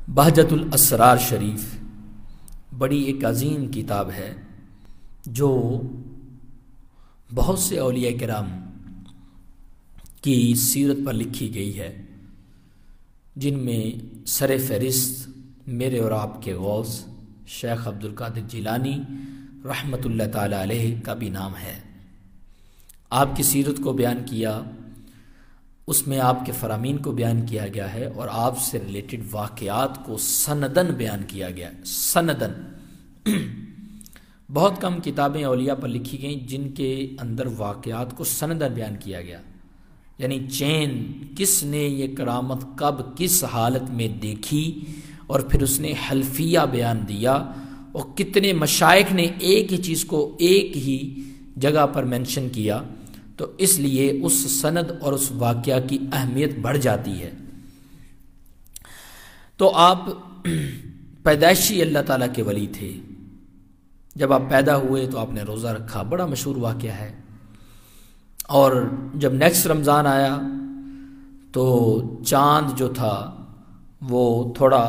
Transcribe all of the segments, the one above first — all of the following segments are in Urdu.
بہجت الاسرار شریف بڑی ایک عظیم کتاب ہے جو بہت سے اولیاء کرام کی سیرت پر لکھی گئی ہے، جن میں سر فہرست میرے اور آپ کے غوث شیخ عبد القادر جیلانی رحمۃ اللہ تعالی علیہ کا بھی نام ہے۔ آپ کی سیرت کو بیان کیا، اس میں آپ کے فرامین کو بیان کیا گیا ہے اور آپ سے ریلیٹڈ واقعات کو سندن بیان کیا گیا ہے۔ سندن بہت کم کتابیں اولیاء پر لکھی گئیں جن کے اندر واقعات کو سندن بیان کیا گیا، یعنی چین کس نے یہ کرامت کب کس حالت میں دیکھی اور پھر اس نے حلفیہ بیان دیا، اور کتنے مشائخ نے ایک ہی چیز کو ایک ہی جگہ پر مینشن کیا، تو اس لیے اس سند اور اس واقعہ کی اہمیت بڑھ جاتی ہے۔ تو آپ پیدائشی اللہ تعالیٰ کے ولی تھے، جب آپ پیدا ہوئے تو آپ نے روزہ رکھا، بڑا مشہور واقعہ ہے، اور جب نیکسٹ رمضان آیا تو چاند جو تھا وہ تھوڑا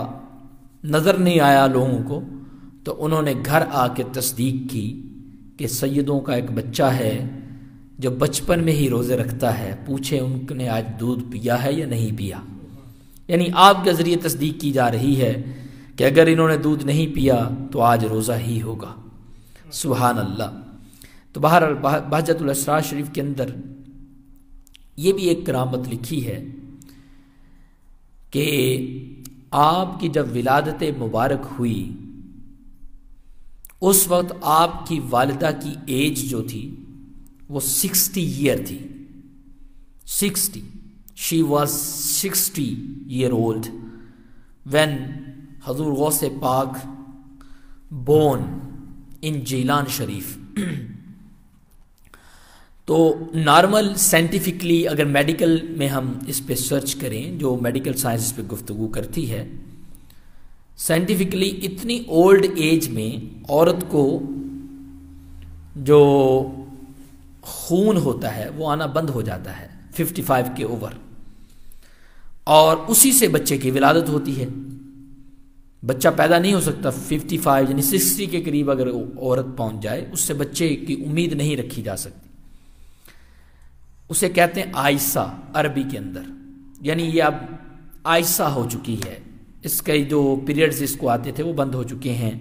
نظر نہیں آیا لوگوں کو، تو انہوں نے گھر آ کے تصدیق کی کہ سیدوں کا ایک بچہ ہے جو بچپن میں ہی روزے رکھتا ہے، پوچھیں ان نے آج دودھ پیا ہے یا نہیں پیا۔ یعنی آپ کے ذریعے تصدیق کی جا رہی ہے کہ اگر انہوں نے دودھ نہیں پیا تو آج روزہ ہی ہوگا۔ سبحان اللہ۔ تو بہرحال بہجت الاسرار شریف کے اندر یہ بھی ایک کرامت لکھی ہے کہ آپ کی جب ولادت مبارک ہوئی اس وقت آپ کی والدہ کی ایج جو تھی وہ 60 ایئر تھی۔ 60 she was 60 year old when حضور غوث پاک بورن ان جیلان شریف۔ تو نارمل سائنٹیفکلی اگر میڈیکل میں ہم اس پہ سرچ کریں، جو میڈیکل سائنس پہ گفتگو کرتی ہے، سائنٹیفکلی اتنی اولڈ ایج میں عورت کو جو خون ہوتا ہے وہ آنا بند ہو جاتا ہے 55 کے اوور، اور اسی سے بچے کی ولادت ہوتی ہے۔ بچہ پیدا نہیں ہو سکتا 55 یعنی 60 کے قریب اگر عورت پہنچ جائے، اس سے بچے کی امید نہیں رکھی جا سکتی۔ اسے کہتے ہیں آئسہ عربی کے اندر، یعنی یہ اب آئسہ ہو چکی ہے، اس کے جو پیریڈز اس کو آتے تھے وہ بند ہو چکے ہیں،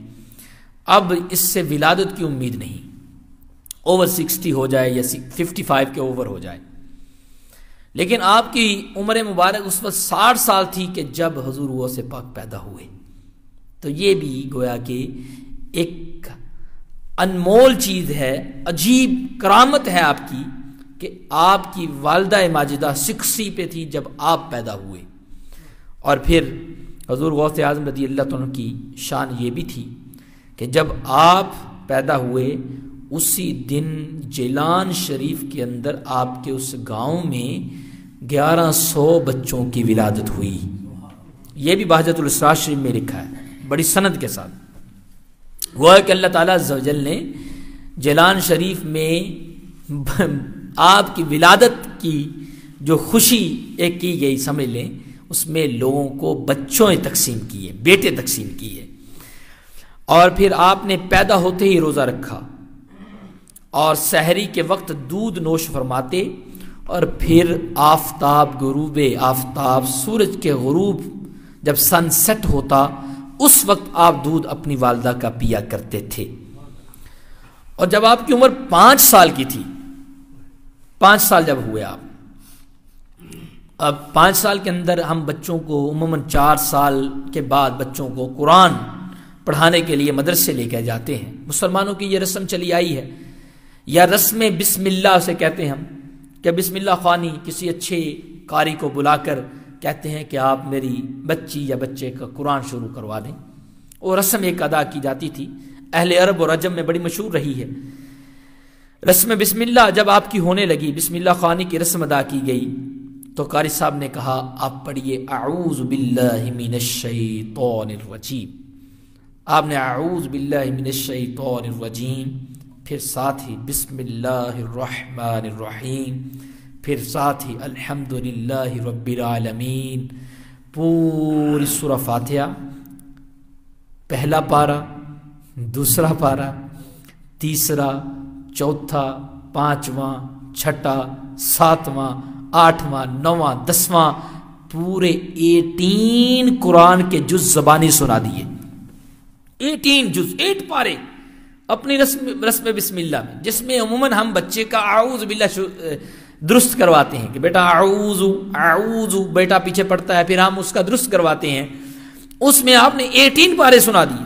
اب اس سے ولادت کی امید نہیں، اوور 60 ہو جائے یا 55 کے اوور ہو جائے۔ لیکن آپ کی عمر مبارک اس وقت 60 سال تھی کہ جب حضور غوث پاک پیدا ہوئے۔ تو یہ بھی گویا کہ ایک انمول چیز ہے، عجیب کرامت ہے آپ کی کہ آپ کی والدہ ماجدہ 60 پہ تھی جب آپ پیدا ہوئے۔ اور پھر حضور غوث اعظم رضی اللہ عنہ کی شان یہ بھی تھی کہ جب آپ پیدا ہوئے اسی دن جیلان شریف کے اندر آپ کے اس گاؤں میں 1100 بچوں کی ولادت ہوئی۔ یہ بھی بہجت الاسرار شریف میں لکھا ہے بڑی سند کے ساتھ۔ وہ ہے کہ اللہ تعالیٰ عز و جل نے جیلان شریف میں آپ کی ولادت کی جو خوشی ایک کی گئی، سمجھ لیں، اس میں لوگوں کو بچوں تقسیم کیے، بیٹے تقسیم کیے، اور پھر آپ نے پیدا ہوتے ہی روزہ رکھا، اور سحری کے وقت دودھ نوش فرماتے، اور پھر آفتاب غروب آفتاب سورج کے غروب جب سن سیٹ ہوتا اس وقت آپ دودھ اپنی والدہ کا پیا کرتے تھے۔ اور جب آپ کی عمر 5 سال کی تھی، 5 سال جب ہوئے آپ، اب 5 سال کے اندر ہم بچوں کو عموماً 4 سال کے بعد بچوں کو قرآن پڑھانے کے لیے مدرسے لے کے جاتے ہیں۔ مسلمانوں کی یہ رسم چلی آئی ہے، یا رسم بسم اللہ سے کہتے ہیں ہم، کہ بسم اللہ خوانی کسی اچھے قاری کو بلا کر کہتے ہیں کہ آپ میری بچی یا بچے کا قرآن شروع کروا دیں۔ وہ رسم ایک ادا کی جاتی تھی، اہل عرب اور عجم میں بڑی مشہور رہی ہے۔ رسم بسم اللہ جب آپ کی ہونے لگی، بسم اللہ خوانی کی رسم ادا کی گئی، تو قاری صاحب نے کہا آپ پڑھیے اعوذ باللہ من الشیطان الرجیم۔ آپ نے اعوذ باللہ من الشیطان الرجیم، پھر ساتھ ہی بسم اللہ الرحمن الرحیم، پھر ساتھ ہی الحمدللہ رب العالمین، پوری سورہ فاتحہ، پہلا پارہ، دوسرا پارہ، تیسرا، چوتھا، پانچواں، چھٹا، ساتواں، آٹھواں، نواں، دسواں، پورے 18 قرآن کے جز زبانی سنا دیے. 18 جز، 8 پارے اپنی رسم بسم اللہ میں، جس میں عموماً ہم بچے کا اعوذ باللہ درست کرواتے ہیں کہ بیٹا اعوذ اعوذ، بیٹا پیچھے پڑتا ہے، پھر ہم اس کا درست کرواتے ہیں. اس میں آپ نے 18 پارے سنا دیے.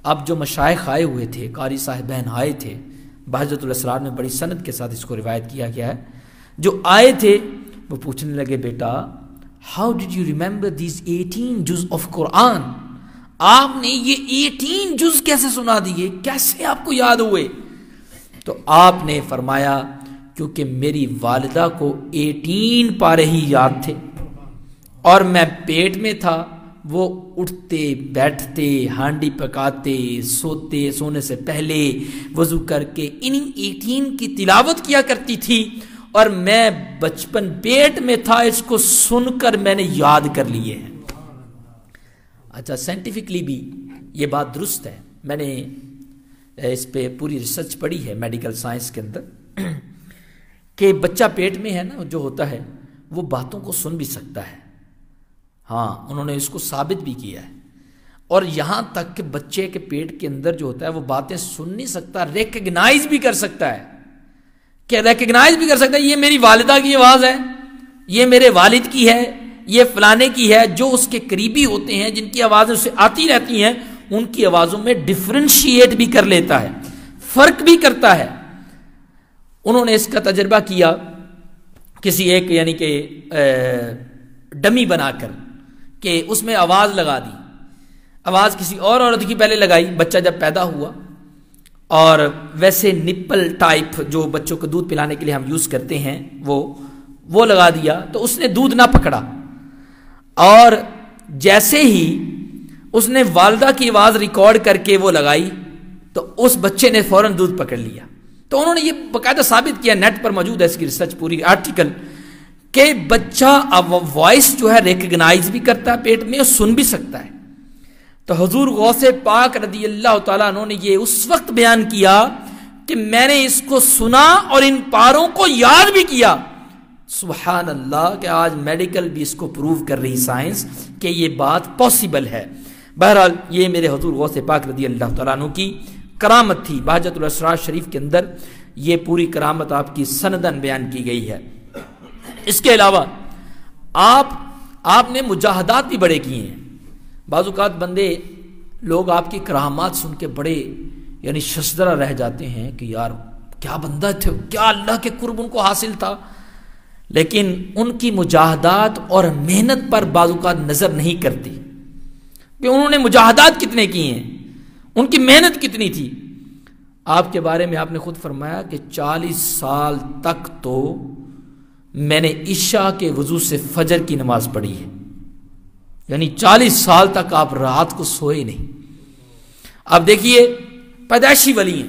اب جو مشائخ آئے ہوئے تھے، قاری صاحبین آئے تھے، بہجت الاسرار میں بڑی سند کے ساتھ اس کو روایت کیا گیا ہے، جو آئے تھے وہ پوچھنے لگے بیٹا how did you remember these 18 جز آف قرآن، آپ نے یہ 18 جز کیسے سنا دیے، کیسے آپ کو یاد ہوئے؟ تو آپ نے فرمایا کیونکہ میری والدہ کو 18 پارے ہی یاد تھے اور میں پیٹ میں تھا، وہ اٹھتے بیٹھتے، ہانڈی پکاتے، سوتے، سونے سے پہلے وضو کر کے انہی 18 کی تلاوت کیا کرتی تھی اور میں بچپن پیٹ میں تھا، اس کو سن کر میں نے یاد کر لیے ہیں. اچھا، سائنٹیفکلی بھی یہ بات درست ہے، میں نے اس پہ پوری ریسرچ پڑھی ہے میڈیکل سائنس کے اندر کہ بچہ پیٹ میں ہے نا جو ہوتا ہے وہ باتوں کو سن بھی سکتا ہے. ہاں، انہوں نے اس کو ثابت بھی کیا ہے. اور یہاں تک کہ بچے کے پیٹ کے اندر جو ہوتا ہے وہ باتیں سن نہیں سکتا، ریکگنائز بھی کر سکتا ہے. کیا ریکگنائز بھی کر سکتا ہے یہ میری والدہ کی آواز ہے، یہ میرے والد کی ہے، یہ فلانے کی ہے. جو اس کے قریبی ہوتے ہیں، جن کی آوازیں اسے آتی رہتی ہیں، ان کی آوازوں میں ڈفرینشیٹ بھی کر لیتا ہے، فرق بھی کرتا ہے. انہوں نے اس کا تجربہ کیا کسی ایک یعنی کہ ڈمی بنا کر کہ اس میں آواز لگا دی، آواز کسی اور عورت کی پہلے لگائی، بچہ جب پیدا ہوا، اور ویسے نپل ٹائپ جو بچوں کو دودھ پلانے کے لیے ہم یوز کرتے ہیں وہ لگا دیا، تو اس نے دودھ نہ پکڑا. اور جیسے ہی اس نے والدہ کی آواز ریکارڈ کر کے وہ لگائی تو اس بچے نے فوراً دودھ پکڑ لیا. تو انہوں نے یہ باقاعدہ ثابت کیا، نیٹ پر موجود ہے اس کی ریسرچ پوری آرٹیکل، کہ بچہ اب وائس جو ہے ریکگنائز بھی کرتا ہے پیٹ میں اور سن بھی سکتا ہے. تو حضور غوث پاک رضی اللہ تعالیٰ عنہ نے یہ اس وقت بیان کیا کہ میں نے اس کو سنا اور ان پاروں کو یاد بھی کیا. سبحان اللہ کہ آج میڈیکل بھی اس کو پروو کر رہی سائنس کہ یہ بات پاسبل ہے. بہرحال یہ میرے حضور غوث پاک رضی اللہ تعالیٰ عنہ کی کرامت تھی. بہجت الاسرار شریف کے اندر یہ پوری کرامت آپ کی سندن بیان کی گئی ہے. اس کے علاوہ آپ نے مجاہدات بھی بڑے کیے ہیں. بعض اوقات بندے لوگ آپ کی کرامات سن کے بڑے یعنی ششدرہ رہ جاتے ہیں کہ یار کیا بندہ تھے، کیا اللہ کے قرب ان کو حاصل تھا، لیکن ان کی مجاہدات اور محنت پر بعض اوقات نظر نہیں کرتی کہ انہوں نے مجاہدات کتنے کی ہیں، ان کی محنت کتنی تھی. آپ کے بارے میں آپ نے خود فرمایا کہ 40 سال تک تو میں نے عشاء کے وضو سے فجر کی نماز پڑھی ہے، یعنی 40 سال تک آپ رات کو سوئے نہیں. اب دیکھیے پیدائشی ولی ہیں،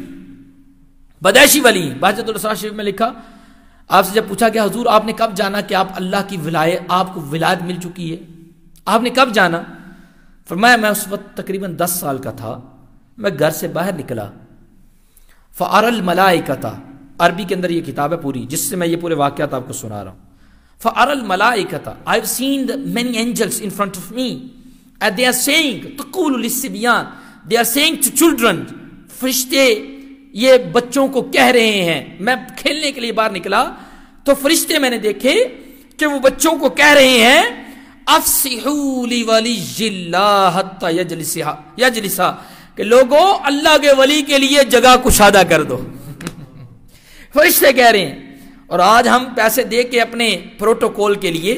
پیدائشی ولی ہیں. بہجت الاسرار شریف میں لکھا، آپ سے جب پوچھا کہ حضور آپ نے کب جانا کہ آپ اللہ کی ولایت، آپ کو ولایت مل چکی ہے، آپ نے کب جانا؟ فرمایا میں اس وقت تقریباً 10 سال کا تھا، میں گھر سے باہر نکلا، فَأَرَى الْمَلَائِكَةَ، عربی کے اندر یہ کتاب ہے پوری جس سے میں یہ پورے واقعات آپ کو سنا رہا ہوں. فَأَرَى الْمَلَائِكَةَ، I've seen the many angels in front of me and they are saying تَقُولُ لِلصِّبْيَانِ، they are saying to children، فرشتے یہ بچوں کو کہہ رہے ہیں. میں کھیلنے کے لیے باہر نکلا تو فرشتے میں نے دیکھے کہ وہ بچوں کو کہہ رہے ہیں افسحوا لِوَلِيِّ اللَّهِ حَتَّى يَجْلِسَ، کہ لوگوں اللہ کے ولی کے لیے جگہ کشادہ کر دو. فرشتے کہہ رہے ہیں. اور آج ہم پیسے دے کے اپنے پروٹوکول کے لیے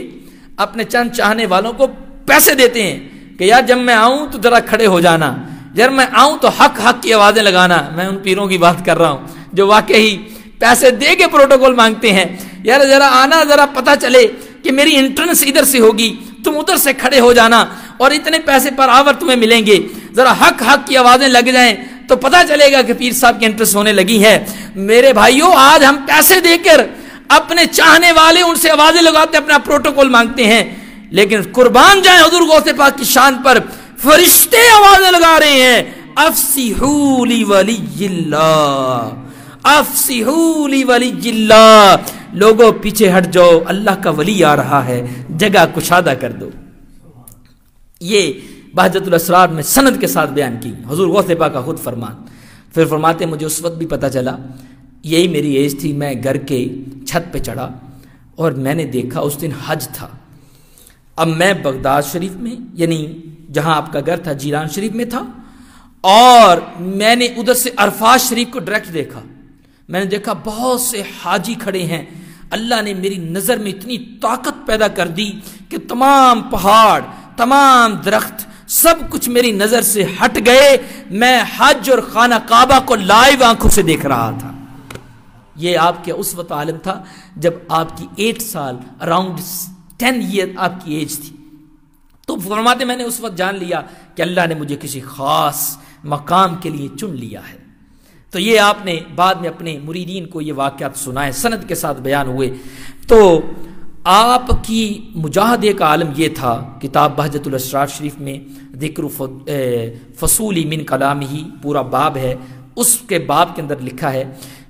اپنے چند چاہنے والوں کو پیسے دیتے ہیں کہ یار جب میں آؤں تو ذرا کھڑے ہو جانا، جب میں آؤں تو حق حق کی آوازیں لگانا. میں ان پیروں کی بات کر رہا ہوں جو واقعی پیسے دے کے پروٹوکول مانگتے ہیں. یار ذرا آنا، ذرا پتہ چلے کہ میری انٹرنس ادھر سے ہوگی، تم ادھر سے کھڑے ہو جانا اور اتنے پیسے پر آور تمہیں ملیں گے. ذرا حق حق کی آوازیں لگ جائیں تو پتہ چلے گا کہ پیر صاحب کی انٹرسٹ ہونے لگی ہے. میرے بھائیوں آج ہم پیسے دے کر اپنے چاہنے والے ان سے آوازیں لگاتے اپنا پروٹوکول مانگتے ہیں. لیکن قربان جائیں حضور غوث پاک کی شان پر، فرشتے آوازیں لگا رہے ہیں، افصحوا لولی اللہ، افصحوا لولی اللہ، لوگوں پیچھے ہٹ جاؤ، اللہ کا ولی آ رہا ہے، جگہ کشادہ کر دو۔ یہ بہجت الاسرار میں سند کے ساتھ بیان کی حضور غوث پاک کا خود فرمان۔ پھر فرماتے مجھے اس وقت بھی پتہ چلا، یہی میری ایج تھی، میں گھر کے چھت پہ چڑھا اور میں نے دیکھا اس دن حج تھا۔ اب میں بغداد شریف میں، یعنی جہاں آپ کا گھر تھا جیلان شریف میں تھا، اور میں نے ادھر سے عرفات شریف کو ڈائریکٹ دیکھا۔ میں نے دیکھا بہت سے حاجی کھڑے ہیں، اللہ نے میری نظر میں اتنی طاقت پیدا کر دی کہ تمام پہاڑ، تمام درخت، سب کچھ میری نظر سے ہٹ گئے، میں حج اور خانہ کعبہ کو لائیو آنکھوں سے دیکھ رہا تھا۔ یہ آپ کے اس وقت عالم تھا جب آپ کی 8 سال، اراؤنڈ 10 ایئر آپ کی ایج تھی۔ تو فرماتے میں نے اس وقت جان لیا کہ اللہ نے مجھے کسی خاص مقام کے لیے چن لیا ہے۔ تو یہ آپ نے بعد میں اپنے مریدین کو یہ واقعات سنائے، سند کے ساتھ بیان ہوئے۔ تو آپ کی مجاہدے کا عالم یہ تھا، کتاب بہجت الاسرار شریف میں ذکر فصول من کلامہ پورا باب ہے، اس کے باب کے اندر لکھا ہے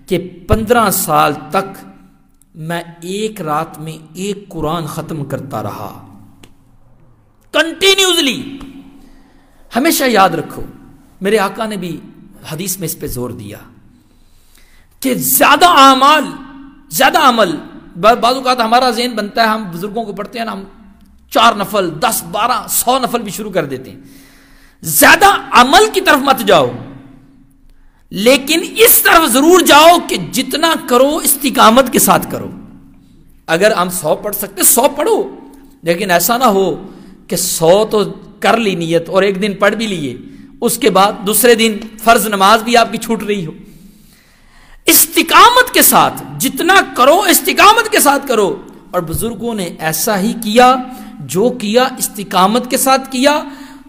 کہ 15 سال تک میں ایک رات میں ایک قرآن ختم کرتا رہا، کنٹینیوسلی۔ ہمیشہ یاد رکھو، میرے آقا نے بھی حدیث میں اس پہ زور دیا کہ زیادہ عمل بعض اوقات ہمارا ذہن بنتا ہے، ہم بزرگوں کو پڑھتے ہیں نا، ہم 4 نفل 10 12 100 نفل بھی شروع کر دیتے ہیں۔ زیادہ عمل کی طرف مت جاؤ، لیکن اس طرف ضرور جاؤ کہ جتنا کرو استقامت کے ساتھ کرو۔ اگر ہم 100 پڑھ سکتے 100 پڑھو، لیکن ایسا نہ ہو کہ 100 تو کر لی نیت اور ایک دن پڑھ بھی لیے، اس کے بعد دوسرے دن فرض نماز بھی آپ کی چھوٹ رہی ہو۔ استقامت کے ساتھ جتنا کرو استقامت کے ساتھ کرو، اور بزرگوں نے ایسا ہی کیا، جو کیا استقامت کے ساتھ کیا،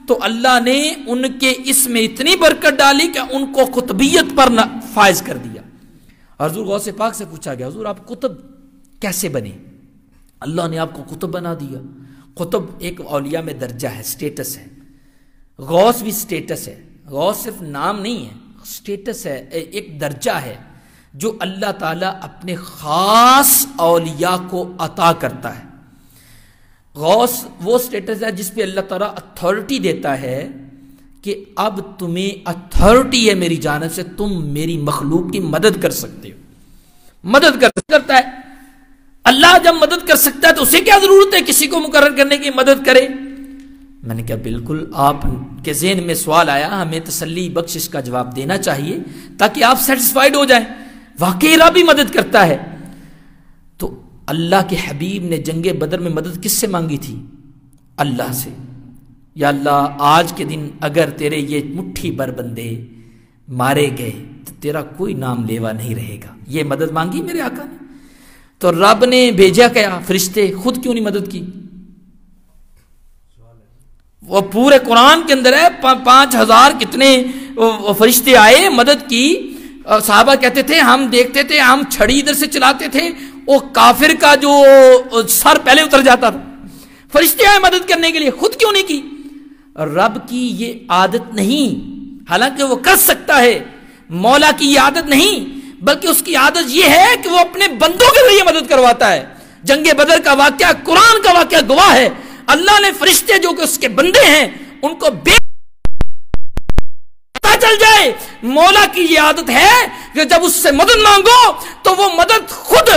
تو اللہ نے ان کے اس میں اتنی برکت ڈالی کہ ان کو قطبیت پر فائز کر دیا۔ حضور غوث پاک سے پوچھا گیا، حضور آپ قطب کیسے بنے؟ اللہ نے آپ کو قطب بنا دیا۔ قطب ایک اولیاء میں درجہ ہے، سٹیٹس ہے، غوث بھی سٹیٹس ہے، غوث صرف نام نہیں ہے، سٹیٹس ہے، ایک درجہ ہے جو اللہ تعالیٰ اپنے خاص اولیاء کو عطا کرتا ہے۔ غوث وہ سٹیٹس ہے جس پہ اللہ تعالیٰ اتھارٹی دیتا ہے کہ اب تمہیں اتھارٹی ہے میری جانب سے، تم میری مخلوق کی مدد کر سکتے ہو۔ مدد کرتا ہے اللہ، جب مدد کر سکتا ہے تو اسے کیا ضرورت ہے کسی کو مقرر کرنے کی مدد کرے؟ میں نے کہا بالکل، آپ کے ذہن میں سوال آیا، ہمیں تسلی بخش اس کا جواب دینا چاہیے تاکہ آپ سیٹسفائیڈ ہو جائیں۔ واقعی رب بھی مدد کرتا ہے۔ تو اللہ کے حبیب نے جنگ بدر میں مدد کس سے مانگی تھی؟ اللہ سے۔ یا اللہ آج کے دن اگر تیرے یہ مٹھی بھر بندے مارے گئے تو تیرا کوئی نام لیوا نہیں رہے گا۔ یہ مدد مانگی میرے آقا نے، تو رب نے بھیجا کیا؟ فرشتے۔ خود کیوں نہیں مدد کی؟ وہ پورے قرآن کے اندر ہے 5000 کتنے فرشتے آئے، مدد کی۔ صحابہ کہتے تھے ہم دیکھتے تھے، ہم چھڑی ادھر سے چلاتے تھے، وہ کافر کا جو سر پہلے اتر جاتا تھا۔ فرشتے آئے مدد کرنے کے لیے، خود کیوں نہیں کی؟ رب کی یہ عادت نہیں، حالانکہ وہ کر سکتا ہے، مولا کی یہ عادت نہیں، بلکہ اس کی عادت یہ ہے کہ وہ اپنے بندوں کے ذریعے مدد کرواتا ہے۔ جنگ بدر کا واقعہ، قرآن کا واقعہ گواہ ہے، اللہ نے فرشتے جو کہ اس کے بندے ہیں ان کو پتہ چل جائے۔ مولا کی یہ عادت ہے کہ جب اس سے مدد مانگو تو وہ مدد خود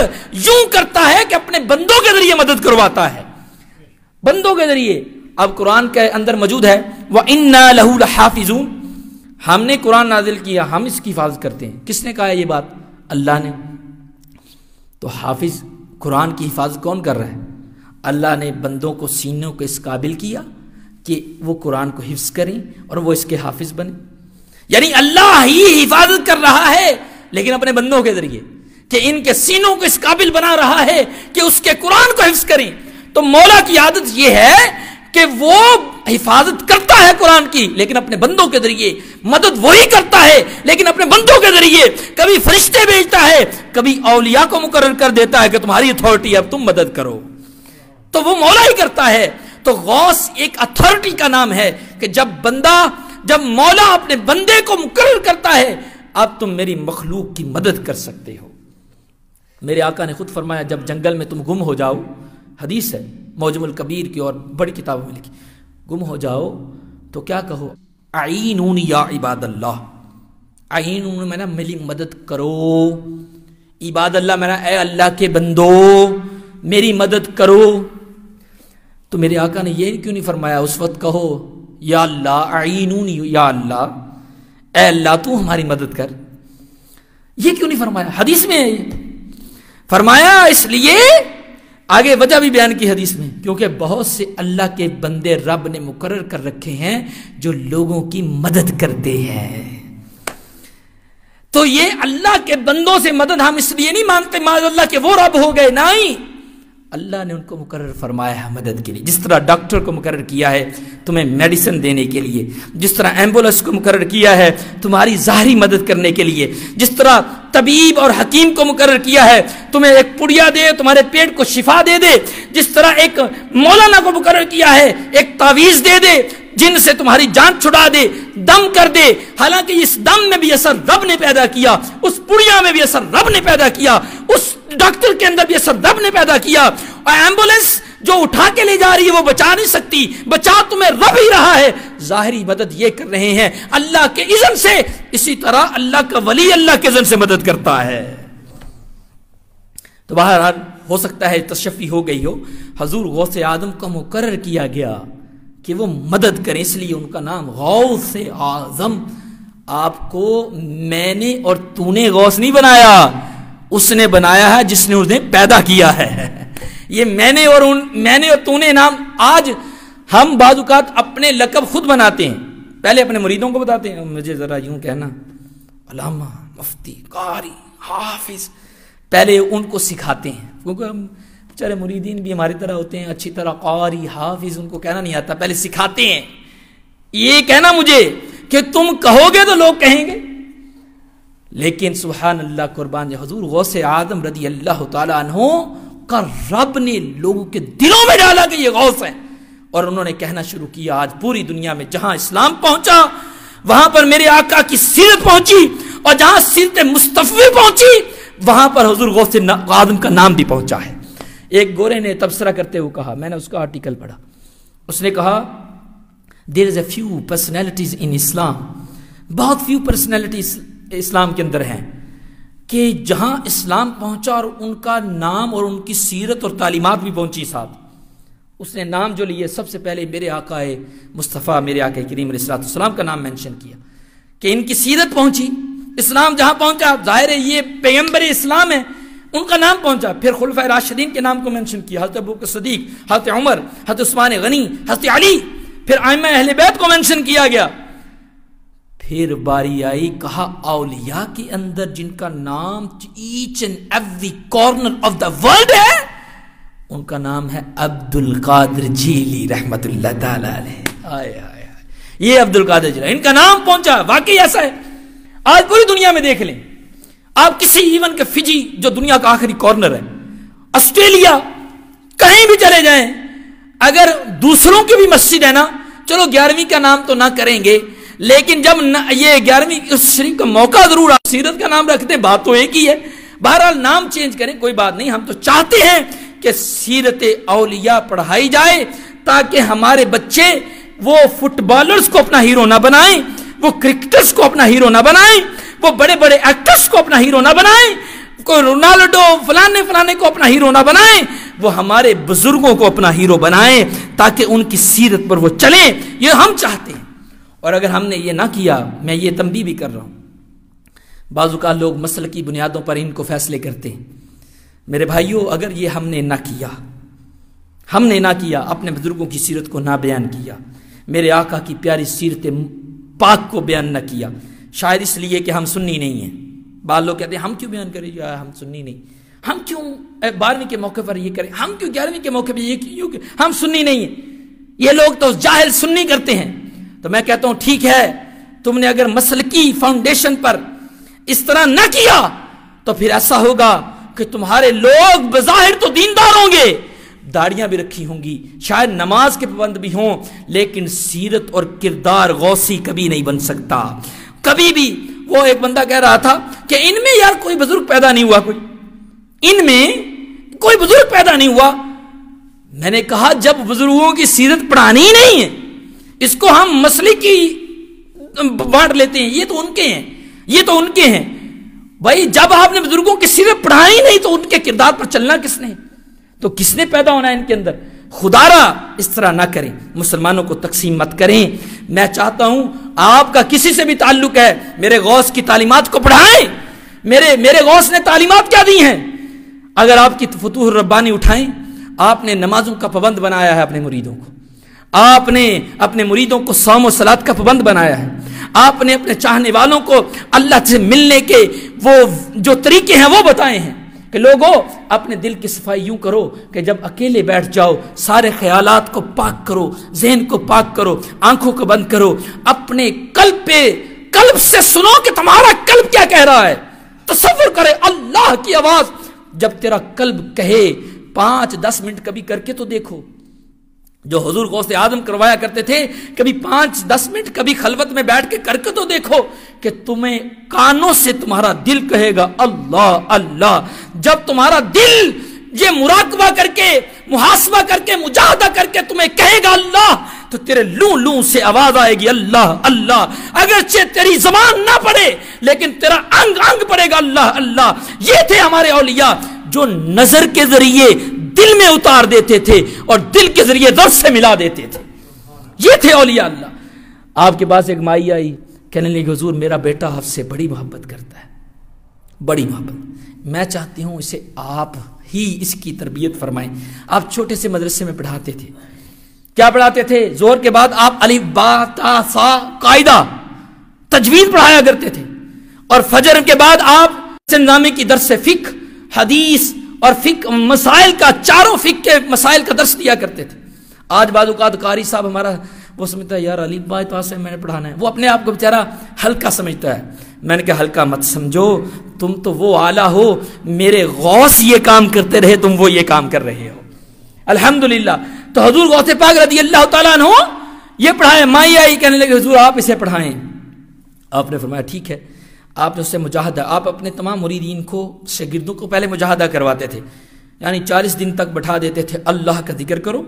یوں کرتا ہے کہ اپنے بندوں کے ذریعے مدد کرواتا ہے، بندوں کے ذریعے۔ اب قرآن کے اندر موجود ہے وَإِنَّا لَهُ لَحَافِظُونَ، ہم نے قرآن نازل کیا، ہم اس کی حفاظت کرتے ہیں۔ کس نے کہا ہے یہ بات؟ اللہ نے۔ تو حافظ قرآن کی حفاظت کون کر رہا ہے؟ اللہ نے بندوں کو سینوں کو اس قابل کیا کہ وہ قرآن کو حفظ کریں اور وہ اس کے حافظ بنیں۔ یعنی اللہ ہی حفاظت کر رہا ہے، لیکن اپنے بندوں کے ذریعے، کہ ان کے سینوں کو اس قابل بنا رہا ہے کہ اس کے قرآن کو حفظ کریں۔ تو مولا کی عادت یہ ہے کہ وہ حفاظت کرتا ہے قرآن کی، لیکن اپنے بندوں کے ذریعے۔ مدد وہی کرتا ہے لیکن اپنے بندوں کے ذریعے۔ کبھی فرشتے بھیجتا ہے، کبھی اولیاء کو مقرر کر دیتا ہے کہ تمہاری اتھارٹی ہے، اب تم مدد کرو، تو وہ مولا ہی کرتا ہے۔ تو غوث ایک اتھارٹی کا نام ہے کہ جب مولا اپنے بندے کو مقرر کرتا ہے اب تم میری مخلوق کی مدد کر سکتے ہو. میرے آقا نے خود فرمایا جب جنگل میں تم گم ہو جاؤ، حدیث ہے معجم الکبیر کی اور بڑی کتابوں میں لکھی، گم ہو جاؤ تو کیا کہو، اعینونی یا عباد اللہ. اعینونی میں نا میری مدد کرو، عباد اللہ میں نا اے اللہ کے بندو میری مدد کرو. تو میرے آقا نے یہ کیوں نہیں فرمایا اس وقت کہو یا اللہ اعینونی یا اللہ، اے اللہ تو ہماری مدد کر، یہ کیوں نہیں فرمایا؟ حدیث میں ہے فرمایا اس لیے، آگے وجہ بھی بیان کی حدیث میں، کیونکہ بہت سے اللہ کے بندے رب نے مقرر کر رکھے ہیں جو لوگوں کی مدد کرتے ہیں. تو یہ اللہ کے بندوں سے مدد ہم اس لیے نہیں مانگتے معاذ اللہ کہ وہ رب ہو گئے، نہیں، اللہ نے ان کو مقرر فرمایا ہے مدد کے لیے. جس طرح ڈاکٹر کو مقرر کیا ہے تمہیں میڈیسن دینے کے لیے، جس طرح ایمبولینس کو مقرر کیا ہے تمہاری ظاہری مدد کرنے کے لیے، جس طرح طبیب اور حکیم کو مقرر کیا ہے تمہیں ایک پڑیا دے تمہارے پیٹ کو شفا دے دے، جس طرح ایک مولانا کو مقرر کیا ہے ایک تعویذ دے دے جن سے تمہاری جان چھڑا دے، دم کر دے، حالانکہ اس دم میں بھی اثر رب نے پیدا کیا، اس پڑیا میں بھی اثر رب نے پیدا کیا، اس ڈاکٹر کے اندر بھی اثر رب نے پیدا کیا. اور ایمبولینس جو اٹھا کے لے جا رہی ہے وہ بچا نہیں سکتی، بچا تمہیں رب ہی رہا ہے. ظاہری مدد یہ کر رہے ہیں اللہ کے اذن سے، اسی طرح اللہ کا ولی اللہ کے اذن سے مدد کرتا ہے. تو بہرحال ہو سکتا ہے تشفی ہو گئی ہو، حضور غوث اعظم کو مقرر کیا گیا کہ وہ مدد کریں، اس لیے ان کا نام غوث اعظم. آپ کو میں نے اور تو نے غوث نہیں بنایا، اس نے بنایا ہے جس نے اسے پیدا کیا ہے. یہ میں نے اور تو نے نام آج ہم بعض اوقات اپنے لقب خود بناتے ہیں، پہلے اپنے مریدوں کو بتاتے ہیں مجھے ذرا یوں کہنا علامہ، مفتی، قاری، حافظ، پہلے ان کو سکھاتے ہیں، کیونکہ ہم بیچارے مریدین بھی ہماری طرح ہوتے ہیں، اچھی طرح قاری حافظ ان کو کہنا نہیں آتا، پہلے سکھاتے ہیں. یہ کہنا مجھے کہ تم کہو گے تو لوگ کہیں گے، لیکن سبحان اللہ قربان حضور غوث اعظم رضی اللہ تعالی عنہ کا رب نے لوگوں کے دلوں میں ڈالا کہ یہ غوث ہے، اور انہوں نے کہنا شروع کیا. آج پوری دنیا میں جہاں اسلام پہنچا وہاں پر میرے آقا کی سیرت پہنچی، اور جہاں سیرت مصطفی پہنچی وہاں پر حضور غوث اعظم کا نام بھی پہنچا ہے. ایک گورے نے تبصرہ کرتے ہوئے کہا، میں نے اس کا آرٹیکل پڑھا، اس نے کہا there is a few personalities in Islam، بہت few personalities اسلام کے اندر ہیں کہ جہاں اسلام پہنچا اور ان کا نام اور ان کی سیرت اور تعلیمات بھی پہنچی ساتھ. اس نے نام جو لیے سب سے پہلے میرے آقا مصطفیٰ میرے آقا کریم علیہ السلام کا نام مینشن کیا کہ ان کی سیرت پہنچی، اسلام جہاں پہنچا ظاہر ہے یہ پیغمبر اسلام ہے، ان کا نام پہنچا. پھر خلفائے راشدین کے نام کو مینشن کیا، حضرت ابوبکر صدیق، حضرت عمر، حضرت عثمان غنی، حضرت علی، پھر ائمہ اہل بیت کو مینشن کیا گیا. پھر باری آئی کہا اولیاء کے اندر جن کا نام each and every corner of the world ہے، ان کا نام ہے عبد القادر جیلی رحمت اللہ تعالی علیہ. یہ عبد القادر جیلی ان کا نام پہنچا، واقعی ایسا ہے. آج پوری دنیا میں دیکھ لیں آپ، کسی ایون کے فجی جو دنیا کا آخری کارنر ہے، آسٹریلیا، کہیں بھی چلے جائیں، اگر دوسروں کی بھی مسجد ہے نا، چلو 11ویں کا نام تو نہ کریں گے، لیکن جب یہ 11ویں اس شریف کا موقع ضرور آپ سیرت کا نام رکھتے، بات تو ایک ہی ہے. بہرحال نام چینج کریں کوئی بات نہیں، ہم تو چاہتے ہیں کہ سیرت اولیاء پڑھائی جائے تاکہ ہمارے بچے وہ فٹ بالرز کو اپنا ہیرو نہ بنائیں، وہ کرکٹرز کو اپنا ہیرو نہ بنائیں، وہ بڑے بڑے ایکٹرز کو اپنا ہیرو نہ بنائیں، کوئی رونالڈو فلانے کو اپنا ہیرو نہ بنائیں، وہ ہمارے بزرگوں کو اپنا ہیرو بنائیں تاکہ ان کی سیرت پر وہ چلیں. یہ ہم چاہتے ہیں. اور اگر ہم نے یہ نہ کیا، میں یہ تنبیہ بھی کر رہا ہوں، بعض اوقات لوگ مسلکی بنیادوں پر ان کو فیصلے کرتے ہیں. میرے بھائیوں، اگر یہ ہم نے نہ کیا اپنے بزرگوں کی سیرت کو نہ بیان کیا، میرے آقا کی پیاری سیرت پاک کو بیان نہ کیا، شاید اس لیے کہ ہم سنی نہیں ہیں. بعض لوگ کہتے ہیں ہم کیوں بیان کریں، ہم سنی نہیں، ہم کیوں 12ویں کے موقع پر یہ کریں، ہم کیوں 11ویں کے موقع پر یہ کیوں، ہم سنی نہیں ہیں. یہ لوگ تو جاہل سنی کرتے ہیں. تو میں کہتا ہوں ٹھیک ہے، تم نے اگر مسلکی فاؤنڈیشن پر اس طرح نہ کیا تو پھر ایسا ہوگا کہ تمہارے لوگ بظاہر تو دیندار ہوں گے، داڑیاں بھی رکھی ہوں گی, شاید نماز کے پابند بھی ہوں, لیکن سیرت اور کردار غوثی کبھی نہیں بن سکتا کبھی بھی. وہ ایک بندہ کہہ رہا تھا کہ ان میں یار کوئی بزرگ پیدا نہیں ہوا, ان میں کوئی بزرگ پیدا نہیں ہوا. میں نے کہا جب بزرگوں کی سیرت پڑھانی ہی نہیں ہے, اس کو ہم مسلکی بانٹ لیتے ہیں, یہ تو ان کے ہیں. بھائی جب آپ نے بزرگوں کی سیرت پڑھانی نہیں تو ان کے کردار پر چلنا کس نے, تو کس نے پیدا ہونا ہے ان کے اندر. خدارا اس طرح نہ کریں, مسلمانوں کو تقسیم مت کریں. میں چاہتا ہوں آپ کا کسی سے بھی تعلق ہے, میرے غوث کی تعلیمات کو پڑھائیں. میرے غوث نے تعلیمات کیا دی ہیں. اگر آپ کی فتوح الربانی اٹھائیں, آپ نے نمازوں کا پابند بنایا ہے اپنے مریدوں کو, آپ نے اپنے مریدوں کو صوم و صلات کا پابند بنایا ہے, آپ نے اپنے چاہنے والوں کو اللہ سے ملنے کے وہ جو طریقے ہیں وہ بتائے ہیں کہ لوگوں اپنے دل کی صفائی یوں کرو کہ جب اکیلے بیٹھ جاؤ سارے خیالات کو پاک کرو, ذہن کو پاک کرو, آنکھوں کو بند کرو, اپنے قلب سے سنو کہ تمہارا قلب کیا کہہ رہا ہے. تصور کرے اللہ کی آواز جب تیرا قلب کہے. 5-10 منٹ کبھی کر کے تو دیکھو, جو حضور غوث اعظم کروایا کرتے تھے, کبھی 5-10 منٹ کبھی خلوت میں بیٹھ کے کر کے تو دیکھو کہ تمہیں کانوں سے تمہارا دل کہے گا اللہ اللہ. جب تمہارا دل یہ مراقبہ کر کے, محاسبہ کر کے, مجاہدہ کر کے تمہیں کہے گا اللہ, تو تیرے لوں سے آواز آئے گی اللہ اللہ. اگرچہ تیری زبان نہ پڑے لیکن تیرا انگ پڑے گا اللہ اللہ. یہ تھے ہمارے اولیاء جو نظر کے ذریعے دل میں اتار دیتے تھے اور دل کے ذریعے رب سے ملا دیتے تھے. یہ تھے اولیاء اللہ. آپ کے پاس ایک مائی آئی, کہنے لگی حضور میرا بیٹا آپ سے بڑی محبت کرتا ہے, بڑی محبت. میں چاہتی ہوں اسے آپ ہی اس کی تربیت فرمائیں. آپ چھوٹے سے مدرسے میں پڑھاتے تھے, کیا پڑھاتے تھے؟ زور کے بعد آپ الف با تا سا قاعدہ تجوید پڑھایا کرتے تھے, اور فجر کے بعد آپ نامے کی درس فقہ, حدیث اور فقہ مسائل کا, چاروں فقہ کے مسائل کا درس دیا کرتے تھے. آج بعض اوقات قاری صاحب ہمارا وہ سمجھتا ہے یار علی بھائی تو سے میں نے پڑھانا ہے, وہ اپنے آپ کو بیچارہ ہلکا سمجھتا ہے. میں نے کہا ہلکا مت سمجھو, تم تو وہ اعلیٰ ہو, میرے غوث یہ کام کرتے رہے, تم وہ یہ کام کر رہے ہو الحمدللہ. تو حضور غوث پاک رضی اللہ تعالیٰ عنہ یہ پڑھائیں. مائی آئی کہنے لگے حضور آپ اسے پڑھائیں. آپ نے فرمایا ٹھیک ہے. آپ نے اس سے مجاہدہ, آپ اپنے تمام مریدین کو, شاگردوں کو پہلے مجاہدہ کرواتے تھے, یعنی 40 دن تک بٹھا دیتے تھے, اللہ کا ذکر کرو,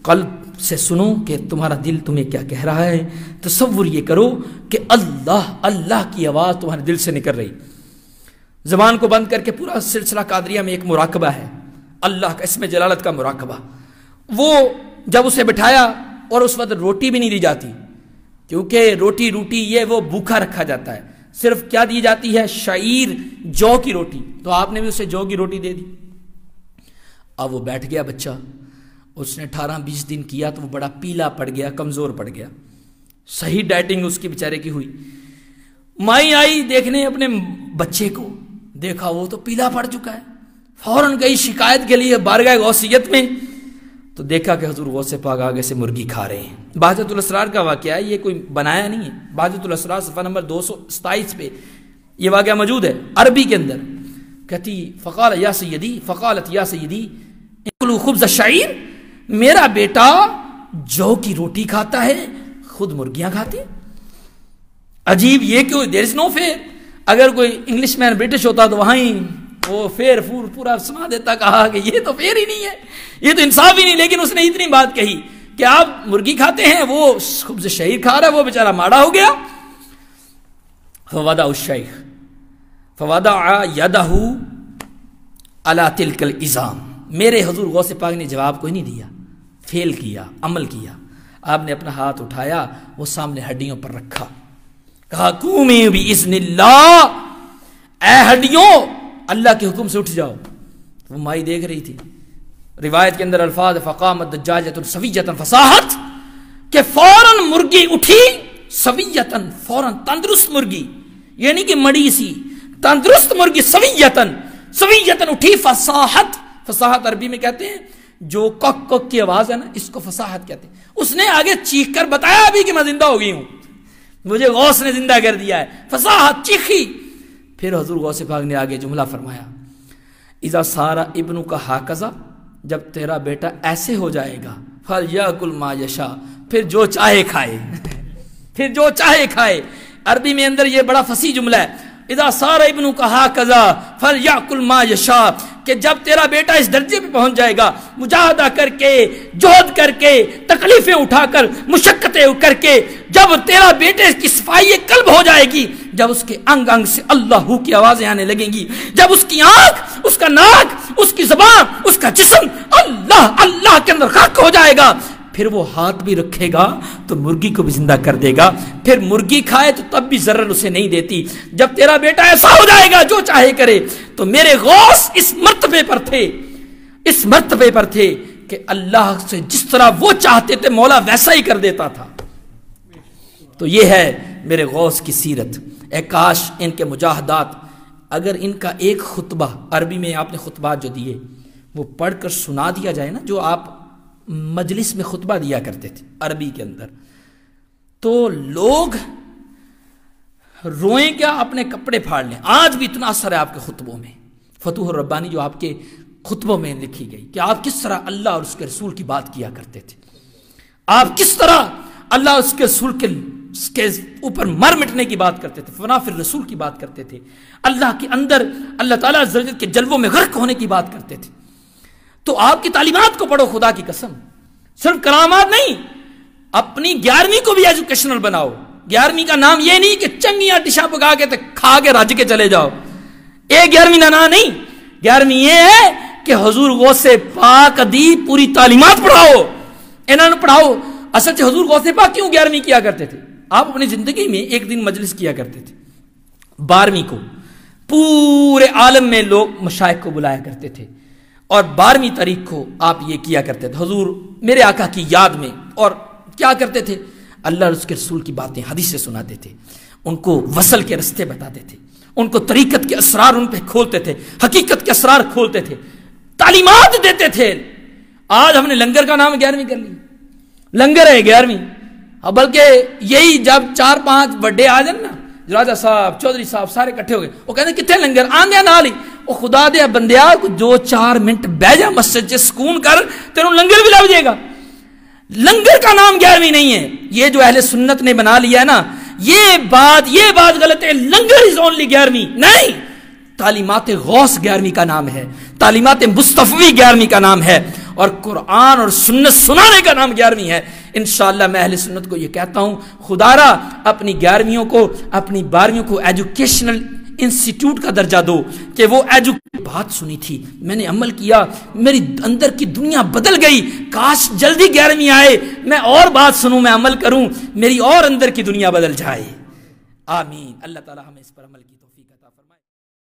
قلب سے سنو کہ تمہارا دل تمہیں کیا کہہ رہا ہے. تصور یہ کرو کہ اللہ اللہ کی آواز تمہارے دل سے نکل رہی. زبان کو بند کر کے پورا سلسلہ قادریہ میں ایک مراقبہ ہے, اللہ کا اسم جلالت کا مراقبہ. وہ جب اسے بٹھایا, اور اس وقت روٹی بھی نہیں دی جاتی, کیونکہ روٹی یہ وہ بھوکا رکھا جاتا ہے, صرف کیا دی جاتی ہے, شعیر, جو کی روٹی. تو آپ نے بھی اسے جو کی روٹی دے دی. اب وہ بیٹھ گیا بچہ, اس نے 18-20 دن کیا تو وہ بڑا پیلا پڑ گیا, کمزور پڑ گیا. صحیح ڈائٹنگ اس کی بیچارے کی ہوئی. مائی آئی دیکھنے اپنے بچے کو, دیکھا وہ تو پیلا پڑ چکا ہے, فوراً گئی شکایت کے لیے بارگاہ غوثیت میں, تو دیکھا کہ حضور غوث پاک آگے سے مرغی کھا رہے ہیں. بہجت الاسرار کا واقعہ ہے, یہ کوئی بنایا نہیں ہے. بہجت الاسرار صفحہ نمبر 227 پہ یہ واقعہ موجود ہے عربی کے اندر. کہتی فقال یا سیدی, فقالت یا سیدی اکلوا خبز الشعیر, میرا بیٹا جو کی روٹی کھاتا ہے, خود مرغیاں کھاتے. عجیب, یہ کیوں, دیر از نو فیئر. اگر کوئی انگلش مین برٹش ہوتا تو وہاں ہی وہ فیر فور پورا سنا دیتا, کہا کہ یہ تو فیر ہی نہیں ہے, یہ تو انصاف ہی نہیں. لیکن اس نے اتنی بات کہی کہ آپ مرغی کھاتے ہیں, وہ خبز شعیر کھا رہا ہے, وہ بیچارہ ماڑا ہو گیا. فوضع الشیخ فوضع یدہ علی تلک العظام. میرے حضور غوث پاک نے جواب کوئی نہیں دیا, فیل کیا, عمل کیا. آپ نے اپنا ہاتھ اٹھایا, وہ سامنے ہڈیوں پر رکھا, کہا قومی باذن اللہ, اے ہڈیوں اللہ کے حکم سے اٹھ جاؤ. وہ مائی دیکھ رہی تھی. روایت کے اندر الفاظ فقامت دجاجۃ سویۃ فصاحت, کہ فوراً مرغی اٹھی, سویۃ فوراً, تندرست مرغی, یعنی کہ مڑی سی تندرست مرغی, سویۃ اٹھی, فصاحت, فصاحت عربی میں کہتے ہیں جو کک کک کی آواز ہے نا, اس کو فصاحت کہتے ہیں. اس نے آگے چیخ کر بتایا ابھی کہ میں زندہ ہو گئی ہوں, مجھے غوث نے زندہ کر دیا ہے. فصاحت, چیخی. پھر حضور غوث پاک نے آگے جملہ فرمایا, اذا سارا ابن کا ہاکذا جب تیرا بیٹا ایسے ہو جائے گا فَلْيَأْكُلْ مَا يَشَاءُ، پھر جو چاہے کھائے پھر جو چاہے کھائے۔ عربی میں اندر یہ بڑا فصیح جملہ ہے، اذا صار ابنک ہکذا فلیأکل ما یشاء، کہ جب تیرا بیٹا اس درجے پہ پہنچ جائے گا، مجاہدہ کر کے، جہد کر کے، تکلیفیں اٹھا کر، مشقتیں کر کے، جب تیرا بیٹے کی صفائی قلب ہو جائے گی، جب اس کے انگ انگ سے اللہ کی آوازیں آنے لگیں گی، جب اس کی آنکھ، اس کا ناک، اس کی زبان، اس کا جسم اللہ اللہ کے اندر غرق ہو جائے گا، پھر وہ ہاتھ بھی رکھے گا تو مرغی کو بھی زندہ کر دے گا، پھر مرغی کھائے تو تب بھی ضرر اسے نہیں دیتی۔ جب تیرا بیٹا ایسا ہو جائے گا جو چاہے کرے، تو میرے غوث اس مرتبے پر تھے، اس مرتبے پر تھے کہ اللہ سے جس طرح وہ چاہتے تھے مولا ویسا ہی کر دیتا تھا۔ تو یہ ہے میرے غوث کی سیرت۔ اے کاش ان کے مجاہدات، اگر ان کا ایک خطبہ، عربی میں آپ نے خطبات جو دیے وہ پڑھ کر سنا دیا جائے نا، جو آپ مجلس میں خطبہ دیا کرتے تھے عربی کے اندر، تو لوگ روئیں کیا، اپنے کپڑے پھاڑ لیں۔ آج بھی اتنا اثر ہے آپ کے خطبوں میں، فتوح الربانی جو آپ کے خطبوں میں لکھی گئی، کہ آپ کس طرح اللہ اور اس کے رسول کی بات کیا کرتے تھے، آپ کس طرح اللہ اور اس کے رسول کے اوپر مر مٹنے کی بات کرتے تھے، فنا فی الرسول کی بات کرتے تھے، اللہ کے اندر اللہ تعالیٰ عز و جل کے جلووں میں غرق ہونے کی بات کرتے تھے۔ تو آپ کی تعلیمات کو پڑھو، خدا کی قسم، صرف کلامات نہیں، اپنی 11ویں کو بھی ایجوکیشنل بناؤ۔ 11ویں کا نام یہ نہیں کہ چنگیاں ڈشاں پکا کے کھا کے رج کے چلے جاؤ، 11ویں کا نام نہیں، 11ویں یہ ہے کہ حضور غوث پاک دی پوری تعلیمات پڑھاؤ، انہوں نے پڑھاؤ۔ اصل سے حضور غوث پاک کیوں 11ویں کیا کرتے تھے؟ آپ اپنی زندگی میں ایک دن مجلس کیا کرتے تھے، 12ویں کو پورے عالم میں لوگ مشائخ کو بلایا کرتے تھے، اور 12ویں تاریخ کو آپ یہ کیا کرتے تھے حضور میرے آقا کی یاد میں، اور کیا کرتے تھے؟ اللہ اور اس کے رسول کی باتیں، حدیثیں سناتے تھے، ان کو وصل کے رستے بتاتے تھے، ان کو طریقت کے اسرار ان پہ کھولتے تھے، حقیقت کے اسرار کھولتے تھے، تعلیمات دیتے تھے۔ آج ہم نے لنگر کا نام 11ویں کر لی، لنگر ہے 11ویں، بلکہ یہی جب 4-5 بڑے آ جائیں نا، راجہ صاحب، چودھری صاحب، سارے کٹھے ہو گئے، وہ کہتے ہیں کتنے لنگر آندیا نال ہی، وہ خدا دیا بندیا جو 4 منٹ بہ جا مسجد سے سکون کر، تیروں لنگر بھی لگ جائے گا۔ لنگر کا نام 11ویں نہیں ہے، یہ جو اہل سنت نے بنا لیا ہے نا، یہ بات غلط ہے، لنگر از اونلی 11ویں نہیں، تعلیمات غوث 11ویں کا نام ہے، تعلیمات مصطفی 11ویں کا نام ہے، اور قرآن اور سنت سنانے کا نام 11ویں ہے۔ انشاءاللہ میں اہل سنت کو یہ کہتا ہوں، خدا را اپنی 11ویں کو، اپنی 12ویں کو ایجوکیشنل انسٹیٹیوٹ کا درجہ دو، کہ وہ بات سنی تھی، میں نے عمل کیا، میری اندر کی دنیا بدل گئی، کاش جلدی 11ویں آئے، میں اور بات سنوں، میں عمل کروں، میری اور اندر کی دنیا بدل جائے۔ آمین۔ اللہ تعالی ہمیں اس پر عمل کی